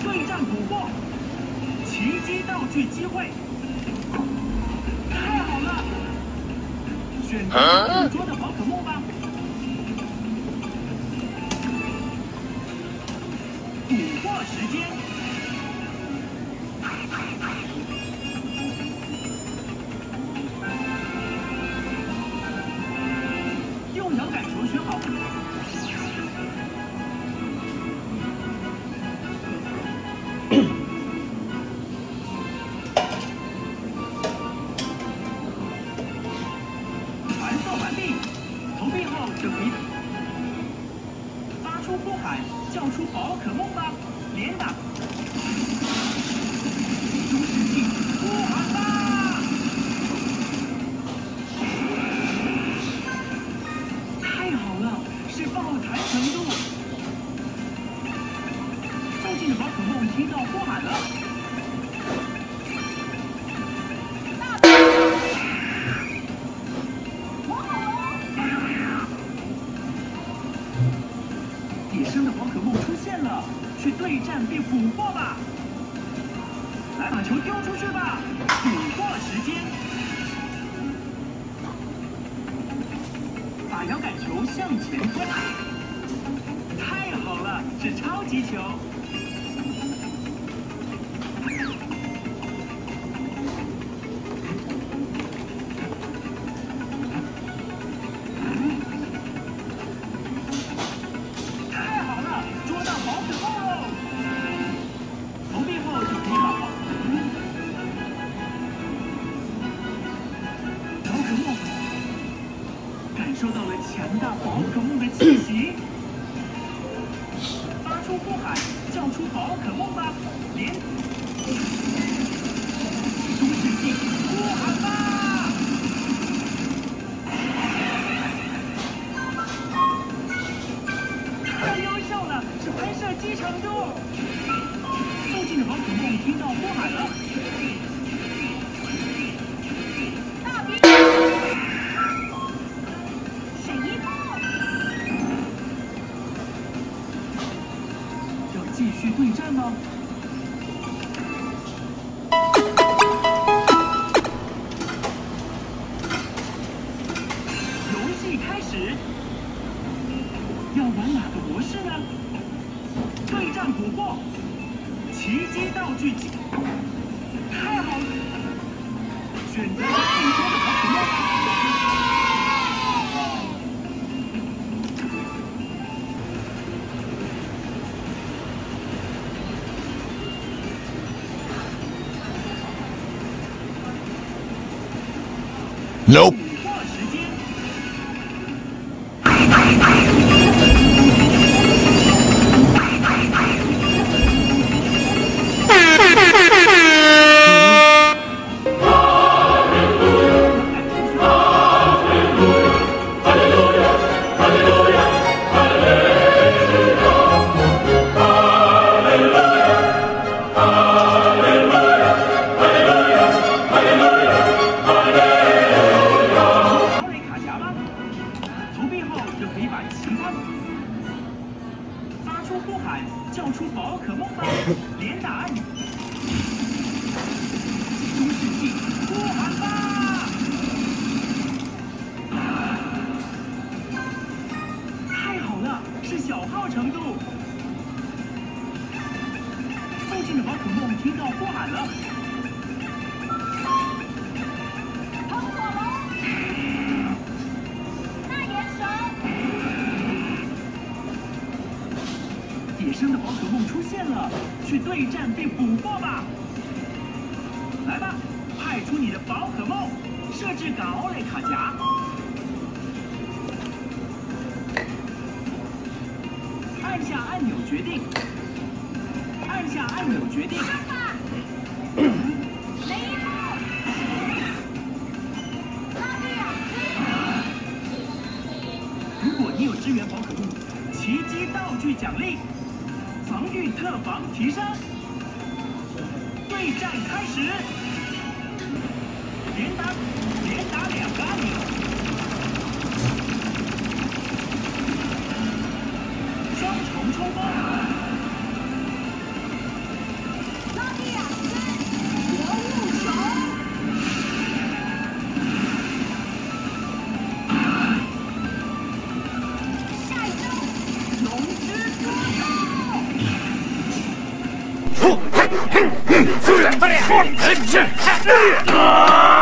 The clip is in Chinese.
对战捕获，奇迹道具机会，太好了！选择捕捉的宝可梦吧。捕获时间。 用摇杆球选好。传送完毕，投币后就可以发出呼喊，叫出宝可梦吧，连打。中世纪呼喊吧！ 是爆弹程度，附近的宝可梦听到呼喊了。野生的宝可梦出现了，去对战并捕获吧！来，把球丢出去吧！捕获时间。 把摇杆球向前推，太好了，是超级球。太好了，捉到宝可梦喽！投币后就可以把宝可梦。 感受到了强大宝可梦的气息，发出呼喊，叫出宝可梦吧，连中世纪呼喊吧！太优秀了，是喷射机程度。附近的宝可梦听到呼喊了。 继续对战吗？游戏开始，要玩哪个模式呢？对战捕获，奇迹道具机，太好了！选择捕捉的宝可梦。 Nope. 叫出宝可梦吧，连打按钮。中世纪呼喊吧！太好了，是小号程度。附近的宝可梦听到呼喊了。喷火龙，大眼神。 野生的宝可梦出现了，去对战并捕获吧！来吧，派出你的宝可梦，设置高雷卡夹。按下按钮决定，按下按钮决定。雷伊号，拉蒂亚。如果你有支援宝可梦，奇迹道具奖励。 防御特防提升，对战开始，连打2个按钮，双重冲锋，快点！